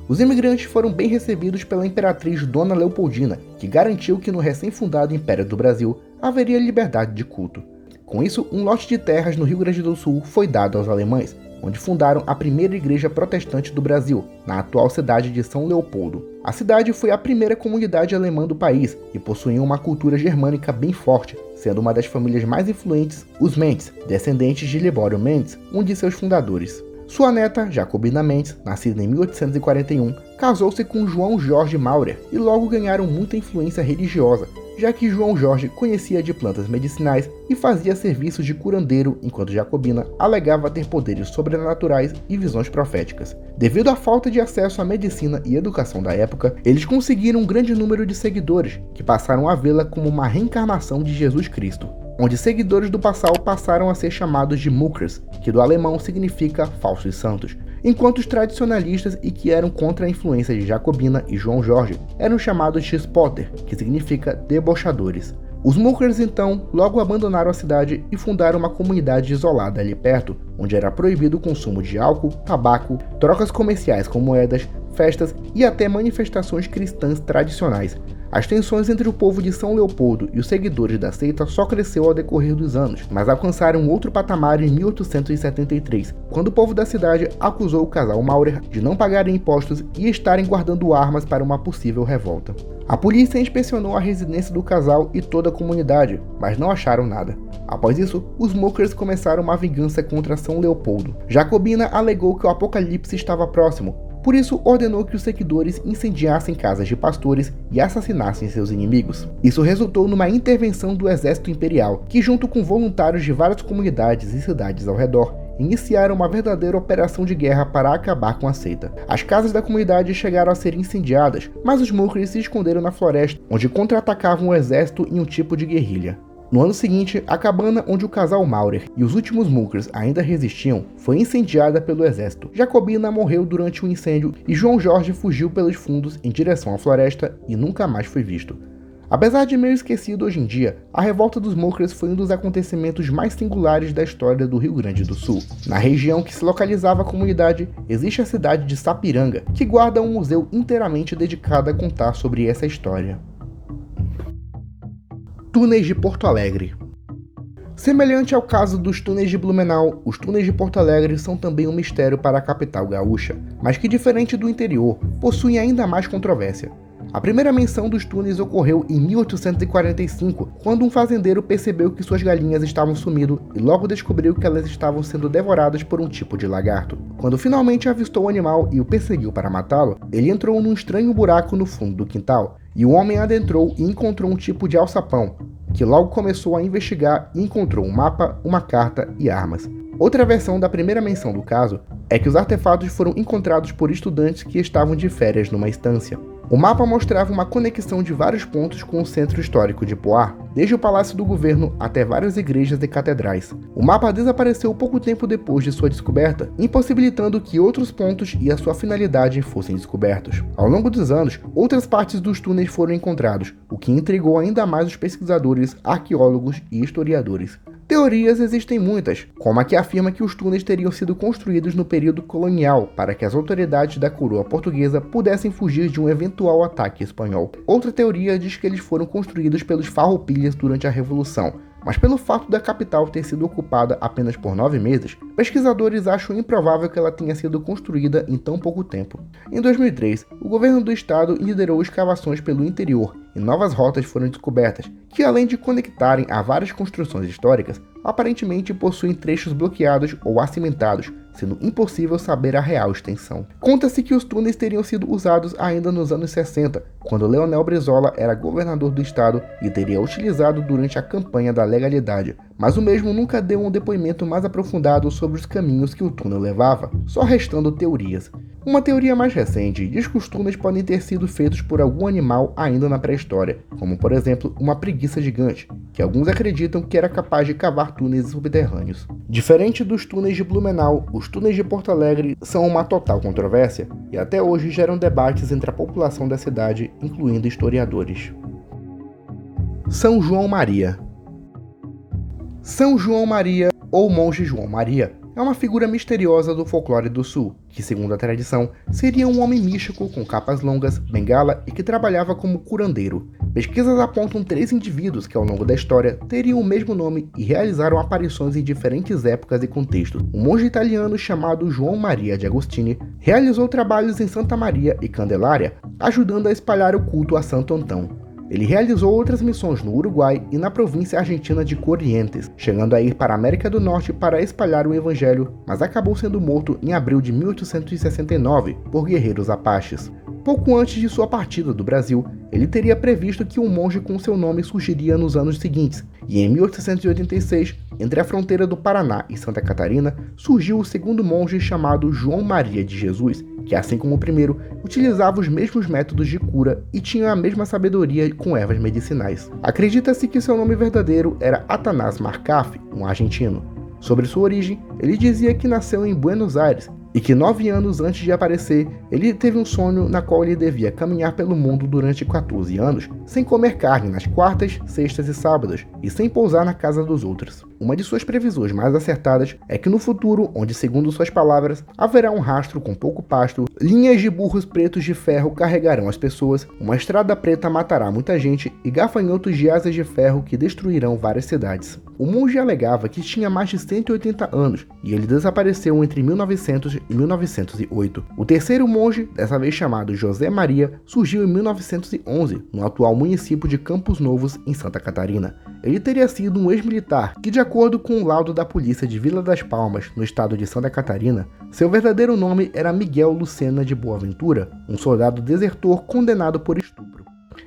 Os imigrantes foram bem recebidos pela imperatriz Dona Leopoldina, que garantiu que no recém-fundado Império do Brasil haveria liberdade de culto. Com isso, um lote de terras no Rio Grande do Sul foi dado aos alemães, onde fundaram a primeira igreja protestante do Brasil, na atual cidade de São Leopoldo. A cidade foi a primeira comunidade alemã do país e possuía uma cultura germânica bem forte, sendo uma das famílias mais influentes os Mendes, descendentes de Libório Mendes, um de seus fundadores. Sua neta, Jacobina Mendes, nascida em 1841, casou-se com João Jorge Maurer e logo ganharam muita influência religiosa, já que João Jorge conhecia de plantas medicinais e fazia serviços de curandeiro, enquanto Jacobina alegava ter poderes sobrenaturais e visões proféticas. Devido à falta de acesso à medicina e educação da época, eles conseguiram um grande número de seguidores, que passaram a vê-la como uma reencarnação de Jesus Cristo, onde seguidores do Passal passaram a ser chamados de Muckers, que do alemão significa falsos santos, enquanto os tradicionalistas e que eram contra a influência de Jacobina e João Jorge eram chamados de Spotter, que significa debochadores. Os Muckers então logo abandonaram a cidade e fundaram uma comunidade isolada ali perto, onde era proibido o consumo de álcool, tabaco, trocas comerciais com moedas, festas e até manifestações cristãs tradicionais. As tensões entre o povo de São Leopoldo e os seguidores da seita só cresceu ao decorrer dos anos, mas alcançaram outro patamar em 1873, quando o povo da cidade acusou o casal Maurer de não pagarem impostos e estarem guardando armas para uma possível revolta. A polícia inspecionou a residência do casal e toda a comunidade, mas não acharam nada. Após isso, os Muckers começaram uma vingança contra São Leopoldo. Jacobina alegou que o apocalipse estava próximo, por isso ordenou que os seguidores incendiassem casas de pastores e assassinassem seus inimigos. Isso resultou numa intervenção do exército imperial, que junto com voluntários de várias comunidades e cidades ao redor, iniciaram uma verdadeira operação de guerra para acabar com a seita. As casas da comunidade chegaram a ser incendiadas, mas os Muckers se esconderam na floresta, onde contra-atacavam o exército em um tipo de guerrilha. No ano seguinte, a cabana onde o casal Maurer e os últimos Muckers ainda resistiam foi incendiada pelo exército. Jacobina morreu durante o incêndio e João Jorge fugiu pelos fundos em direção à floresta e nunca mais foi visto. Apesar de meio esquecido hoje em dia, a revolta dos Muckers foi um dos acontecimentos mais singulares da história do Rio Grande do Sul. Na região que se localizava a comunidade, existe a cidade de Sapiranga, que guarda um museu inteiramente dedicado a contar sobre essa história. Túneis de Porto Alegre. Semelhante ao caso dos túneis de Blumenau, os túneis de Porto Alegre são também um mistério para a capital gaúcha, mas que, diferente do interior, possuem ainda mais controvérsia. A primeira menção dos túneis ocorreu em 1845, quando um fazendeiro percebeu que suas galinhas estavam sumindo e logo descobriu que elas estavam sendo devoradas por um tipo de lagarto. Quando finalmente avistou o animal e o perseguiu para matá-lo, ele entrou num estranho buraco no fundo do quintal, e o homem adentrou e encontrou um tipo de alçapão, que logo começou a investigar e encontrou um mapa, uma carta e armas. Outra versão da primeira menção do caso é que os artefatos foram encontrados por estudantes que estavam de férias numa estância. O mapa mostrava uma conexão de vários pontos com o centro histórico de Poá, desde o Palácio do Governo até várias igrejas e catedrais. O mapa desapareceu pouco tempo depois de sua descoberta, impossibilitando que outros pontos e a sua finalidade fossem descobertos. Ao longo dos anos, outras partes dos túneis foram encontrados, o que intrigou ainda mais os pesquisadores, arqueólogos e historiadores. Teorias existem muitas, como a que afirma que os túneis teriam sido construídos no período colonial para que as autoridades da coroa portuguesa pudessem fugir de um eventual ataque espanhol. Outra teoria diz que eles foram construídos pelos farroupilhas durante a Revolução, mas pelo fato da capital ter sido ocupada apenas por 9 meses, pesquisadores acham improvável que ela tenha sido construída em tão pouco tempo. Em 2003, o governo do estado liderou escavações pelo interior e novas rotas foram descobertas, que além de conectarem a várias construções históricas, aparentemente possuem trechos bloqueados ou acimentados, sendo impossível saber a real extensão. Conta-se que os túneis teriam sido usados ainda nos anos 60, quando Leonel Brizola era governador do estado e teria utilizado durante a campanha da legalidade, mas o mesmo nunca deu um depoimento mais aprofundado sobre os caminhos que o túnel levava, só restando teorias. Uma teoria mais recente diz que os túneis podem ter sido feitos por algum animal ainda na pré-história, como por exemplo uma preguiça gigante, que alguns acreditam que era capaz de cavar túneis subterrâneos. Diferente dos túneis de Blumenau, os túneis de Porto Alegre são uma total controvérsia e até hoje geram debates entre a população da cidade, incluindo historiadores. São João Maria. São João Maria, ou Monge João Maria, é uma figura misteriosa do folclore do Sul, que, segundo a tradição, seria um homem místico com capas longas, bengala e que trabalhava como curandeiro. Pesquisas apontam 3 indivíduos que, ao longo da história, teriam o mesmo nome e realizaram aparições em diferentes épocas e contextos. Um monge italiano chamado João Maria de Agostini realizou trabalhos em Santa Maria e Candelária, ajudando a espalhar o culto a Santo Antão. Ele realizou outras missões no Uruguai e na província argentina de Corrientes, chegando a ir para a América do Norte para espalhar o evangelho, mas acabou sendo morto em abril de 1869 por guerreiros apaches. Pouco antes de sua partida do Brasil, ele teria previsto que um monge com seu nome surgiria nos anos seguintes, e em 1886, entre a fronteira do Paraná e Santa Catarina, surgiu o segundo monge chamado João Maria de Jesus, que, assim como o primeiro, utilizava os mesmos métodos de cura e tinha a mesma sabedoria com ervas medicinais. Acredita-se que seu nome verdadeiro era Atanás Marcaf, um argentino. Sobre sua origem, ele dizia que nasceu em Buenos Aires e que 9 anos antes de aparecer, ele teve um sonho na qual ele devia caminhar pelo mundo durante 14 anos, sem comer carne nas quartas, sextas e sábados, e sem pousar na casa dos outros. Uma de suas previsões mais acertadas é que no futuro, onde segundo suas palavras, haverá um rastro com pouco pasto, linhas de burros pretos de ferro carregarão as pessoas, uma estrada preta matará muita gente e gafanhotos de asas de ferro que destruirão várias cidades. O monge alegava que tinha mais de 180 anos e ele desapareceu entre 1900 e 1908. O terceiro monge, dessa vez chamado José Maria, surgiu em 1911, no atual município de Campos Novos, em Santa Catarina. Ele teria sido um ex-militar que, de acordo com o laudo da polícia de Vila das Palmas, no estado de Santa Catarina, seu verdadeiro nome era Miguel Lucena de Boaventura, um soldado desertor condenado por estupro.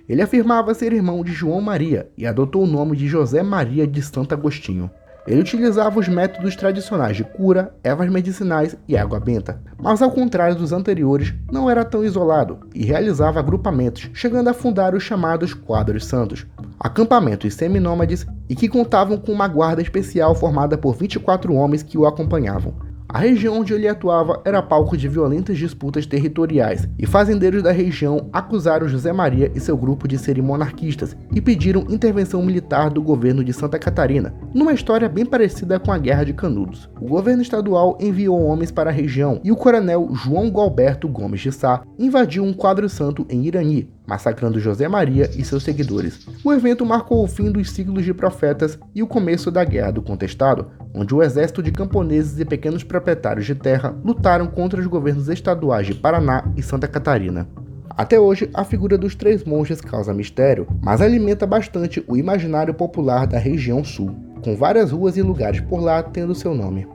Ele afirmava ser irmão de João Maria e adotou o nome de José Maria de Santo Agostinho. Ele utilizava os métodos tradicionais de cura, ervas medicinais e água benta, mas ao contrário dos anteriores, não era tão isolado e realizava agrupamentos, chegando a fundar os chamados Quadros Santos, acampamentos seminômades e que contavam com uma guarda especial formada por 24 homens que o acompanhavam. A região onde ele atuava era palco de violentas disputas territoriais, e fazendeiros da região acusaram José Maria e seu grupo de serem monarquistas e pediram intervenção militar do governo de Santa Catarina, numa história bem parecida com a Guerra de Canudos. O governo estadual enviou homens para a região e o coronel João Gualberto Gomes de Sá invadiu um quadro santo em Irani, massacrando José Maria e seus seguidores. O evento marcou o fim dos ciclos de profetas e o começo da Guerra do Contestado, onde o exército de camponeses e pequenos proprietários de terra lutaram contra os governos estaduais de Paraná e Santa Catarina. Até hoje, a figura dos 3 monges causa mistério, mas alimenta bastante o imaginário popular da região sul, com várias ruas e lugares por lá tendo seu nome.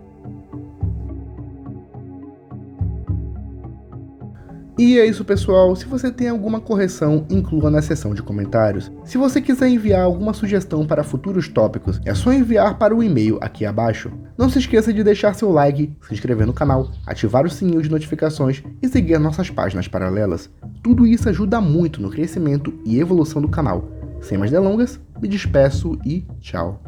E é isso, pessoal. Se você tem alguma correção, inclua na seção de comentários. Se você quiser enviar alguma sugestão para futuros tópicos, é só enviar para o e-mail aqui abaixo. Não se esqueça de deixar seu like, se inscrever no canal, ativar o sininho de notificações e seguir nossas páginas paralelas. Tudo isso ajuda muito no crescimento e evolução do canal. Sem mais delongas, me despeço e tchau.